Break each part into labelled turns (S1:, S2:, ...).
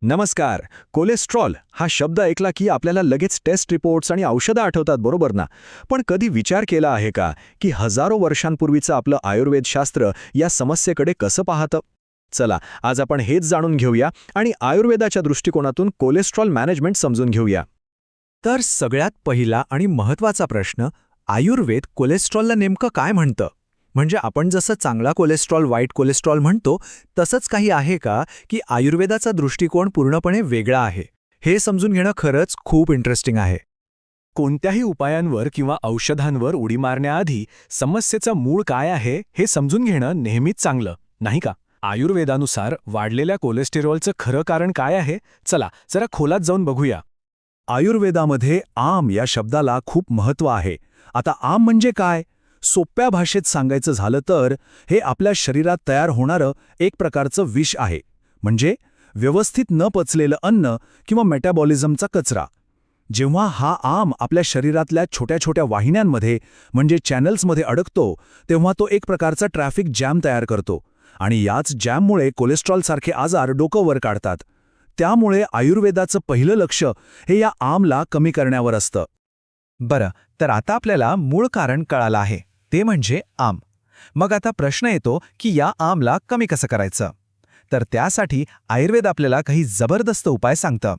S1: नमस्कार. कोलेस्ट्रॉल हा शब्द ऐकला की आपल्याला लगेच टेस्ट रिपोर्ट्स आणि औषधं आठवतात, बरोबर ना? पण कधी विचार केला आहे का की हजारो वर्षांपूर्वीचं आपलं आयुर्वेदशास्त्र या समस्येकडे कसं पाहतं? चला, आज आपण हेच जाणून घेऊया आणि आयुर्वेदाच्या दृष्टिकोनातून कोलेस्ट्रॉल मॅनेजमेंट समजून घेऊया.
S2: तर सगळ्यात पहिला आणि महत्त्वाचा प्रश्न, आयुर्वेद कोलेस्ट्रॉलला नेमकं काय म्हणतं? म्हणजे आपण जसं चांगला कोलेस्ट्रॉल वाईट कोलेस्ट्रॉल म्हणतो तसंच काही आहे का, की आयुर्वेदाचा दृष्टिकोन पूर्णपणे वेगळा आहे? हे समजून घेणं खरंच खूप इंटरेस्टिंग आहे.
S3: कोणत्याही उपायांवर किंवा औषधांवर उडी मारण्याआधी समस्येचं मूळ काय आहे हे समजून घेणं नेहमीच चांगलं, नाही का? आयुर्वेदानुसार वाढलेल्या कोलेस्टेरॉलचं खरं कारण काय आहे? चला जरा खोलात जाऊन बघूया.
S2: आयुर्वेदामध्ये आम या शब्दाला खूप महत्त्व आहे. आता आम म्हणजे काय? सोप्या भाषेत सांगायचं झालं तर हे आपल्या शरीरात तयार होणारं एक प्रकारचं विष आहे. म्हणजे व्यवस्थित न पचलेलं अन्न किंवा मेटाबॉलिझमचा कचरा. जेव्हा हा आम आपल्या शरीरातल्या छोट्या छोट्या वाहिन्यांमध्ये म्हणजे चॅनल्समध्ये अडकतो, तेव्हा तो एक प्रकारचा ट्रॅफिक जॅम तयार करतो आणि याच जॅममुळे कोलेस्ट्रॉलसारखे आजार डोकं वर काढतात. त्यामुळे आयुर्वेदाचं पहिलं लक्ष हे या आमला कमी करण्यावर असतं. बरं, तर आता आपल्याला मूळ कारण कळालं आहे, ते म्हणजे आम. मग आता प्रश्न येतो की या आमला कमी कसं करायचं? तर त्यासाठी आयुर्वेद आपल्याला काही जबरदस्त उपाय सांगतं.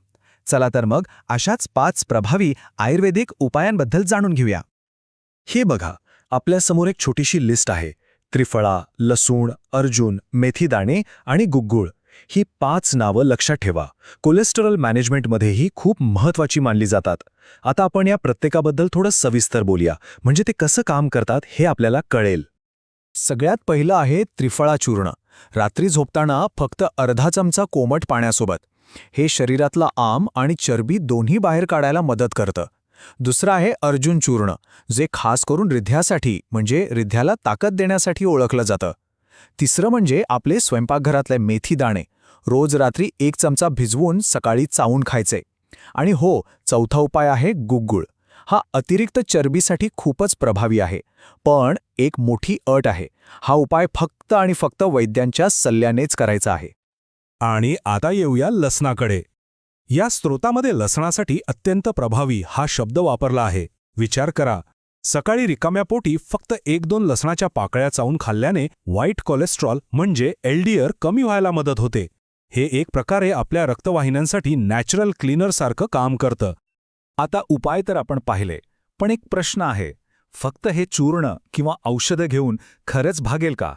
S2: चला तर मग अशाच 5 प्रभावी आयुर्वेदिक उपायांबद्दल जाणून घेऊया.
S1: हे बघा, आपल्यासमोर एक छोटीशी लिस्ट आहे. त्रिफळा, लसूण, अर्जुन, मेथीदाणे आणि गुग्गुळ ही 5 नावं लक्षात ठेवा. कोलेस्टेरॉल मॅनेजमेंटमध्येही खूप महत्त्वाची मानली जातात. आता आपण या प्रत्येकाबद्दल थोडं सविस्तर बोलूया, म्हणजे ते कसं काम करतात हे आपल्याला कळेल.
S2: सगळ्यात पहिलं आहे त्रिफळा चूर्ण. रात्री झोपताना फक्त अर्धा चमचा कोमट पाण्यासोबत. हे शरीरातला आम आणि चरबी दोन्ही बाहेर काढायला मदत करतं. दुसरं आहे अर्जुन चूर्ण, जे खास करून रिद्ध्यासाठी म्हणजे रिद्ध्याला ताकद देण्यासाठी ओळखलं जातं. तिसरं म्हणजे आपले स्वयंपाकघरातले मेथी दाणे. रोज रात्री 1 चमचा भिजवून सकाळी चावून खायचे. आणि हो, चौथा उपाय आहे गुग्गुळ. हा अतिरिक्त चरबीसाठी खूपच प्रभावी आहे. पण एक मोठी अट आहे. हा उपाय फक्त आणि फक्त वैद्यांच्या सल्ल्यानेच करायचा आहे.
S3: आणि आता येऊया लसणाकडे. या स्त्रोतामध्ये लसणासाठी अत्यंत प्रभावी हा शब्द वापरला आहे. विचार करा, सकाळी रिकाम्या पोटी फक्त 1-2 लसणाच्या पाकळ्या चावून खाल्ल्याने वाईट कोलेस्ट्रॉल म्हणजे LDL कमी व्हायला मदत होते. हे एक प्रकारे आपल्या रक्तवाहिन्यांसाठी नॅचरल क्लीनरसारखं काम करतं.
S2: आता उपाय तर आपण पाहिले, पण एक प्रश्न आहे, फक्त हे चूर्ण किंवा औषधं घेऊन खरंच भागेल का?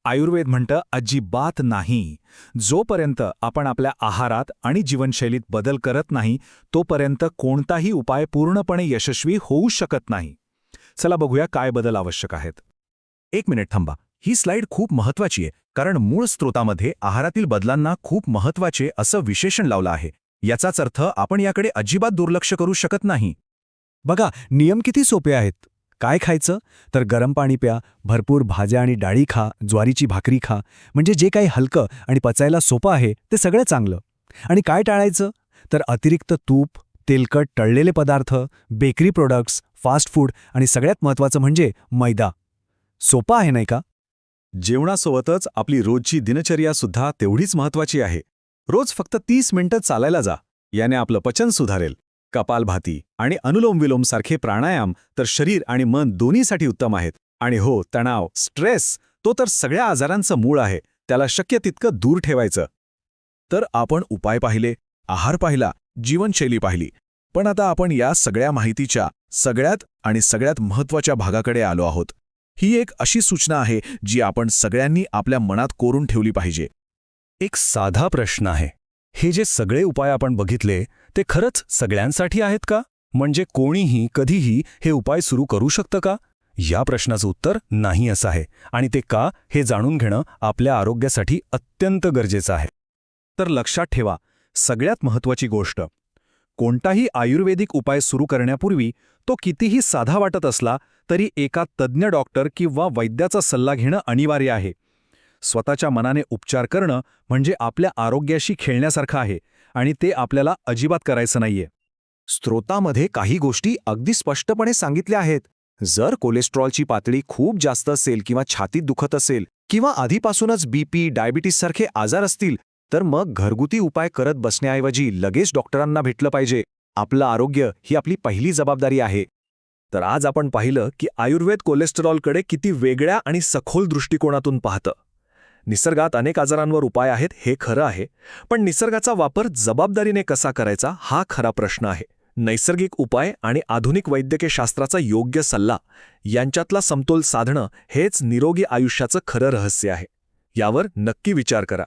S2: आयुर्वेद म्हणतं अजिबात नाही. जोपर्यंत आपण आपल्या आहारात आणि जीवनशैलीत बदल करत नाही, तोपर्यंत कोणताही उपाय पूर्णपणे यशस्वी होऊ शकत नाही. चला बघूया काय बदल आवश्यक आहेत.
S1: 1 मिनिट थांबा. ही स्लाइड खूप महत्त्वाची आहे, कारण मूळ स्त्रोतामध्ये आहारातील बदलांना खूप महत्त्वाचे असं विशेषण लावलं आहे. याचाच अर्थ आपण याकडे अजिबात दुर्लक्ष करू शकत नाही.
S2: बघा, नियम किती सोपे आहेत. काय खायचं? तर गरम पाणी प्या, भरपूर भाज्या आणि डाळी खा, ज्वारीची भाकरी खा, म्हणजे जे काही हलकं आणि पचायला सोपं आहे ते सगळं चांगलं. आणि काय टाळायचं? तर अतिरिक्त तूप, तेलकट तळलेले पदार्थ, बेकरी प्रोडक्ट्स, फास्ट फूड आणि सगळ्यात महत्त्वाचं म्हणजे मैदा. सोपं आहे नाही का?
S1: जेवणासोबतच आपली रोजची दिनचर्यासुद्धा तेवढीच महत्त्वाची आहे. रोज फक्त 30 मिनिटं चालायला जा. याने आपलं पचन सुधारेल. कपालभाती आणि अनुलोम-विलोम सारखे प्राणायाम तर शरीर आणि मन दोन्हीसाठी उत्तम आहेत. आणि हो, तणाव, स्ट्रेस तो तर सगळ्या आजारांचं मूळ आहे. त्याला शक्य तितकं दूर ठेवायचं. तर आपण उपाय पाहिले, आहार पाहिला, जीवनशैली पाहिली. पण आता आपण या सगळ्या माहितीच्या सगळ्यात महत्त्वाच्या भागाकडे आलो आहोत. ही एक अशी सूचना आहे जी आपण सगळ्यांनी आपल्या मनात कोरून ठेवली पाहिजे. एक साधा प्रश्न आहे. हे जे सगळे उपाय आपण बघितले ते खरंच सगळ्यांसाठी आहेत का? म्हणजे कोणीही कधीही हे उपाय सुरू करू शकतं का? या प्रश्नाचं उत्तर नाही असं आहे. आणि ते का हे जाणून घेणं आपल्या आरोग्यासाठी अत्यंत गरजेचं आहे. तर लक्षात ठेवा, सगळ्यात महत्त्वाची गोष्ट, कोणताही आयुर्वेदिक उपाय सुरू करण्यापूर्वी तो कितीही साधा वाटत असला तरी एका तज्ज्ञ डॉक्टर किंवा वैद्याचा सल्ला घेणं अनिवार्य आहे. स्वतःच्या मनाने उपचार करणं म्हणजे आपल्या आरोग्याशी खेळण्यासारखं आहे आणि ते आपल्याला अजिबात करायचं नाहीये. स्त्रोतामध्ये काही गोष्टी अगदी स्पष्टपणे सांगितल्या आहेत. जर कोलेस्ट्रॉलची पातळी खूप जास्त असेल किंवा छातीत दुखत असेल किंवा आधीपासूनच BP, डायबिटीससारखे आजार असतील तर मग घरगुती उपाय करत बसण्याऐवजी लगेच डॉक्टरांना भेटलं पाहिजे. आपलं आरोग्य ही आपली पहिली जबाबदारी आहे.
S2: तर आज आपण पाहिलं की आयुर्वेद कोलेस्टेरॉलकडे किती वेगळ्या आणि सखोल दृष्टिकोनातून पाहतं. निसर्गात अनेक आजारांवर उपाय आहेत हे खरं आहे, पण निसर्गाचा वापर जबाबदारीने कसा करायचा हा खरा प्रश्न आहे. नैसर्गिक उपाय आणि आधुनिक वैद्यकीय शास्त्राचा योग्य सल्ला यांच्यातला समतोल साधणं हेच निरोगी आयुष्याचं खरं रहस्य आहे. यावर नक्की विचार करा.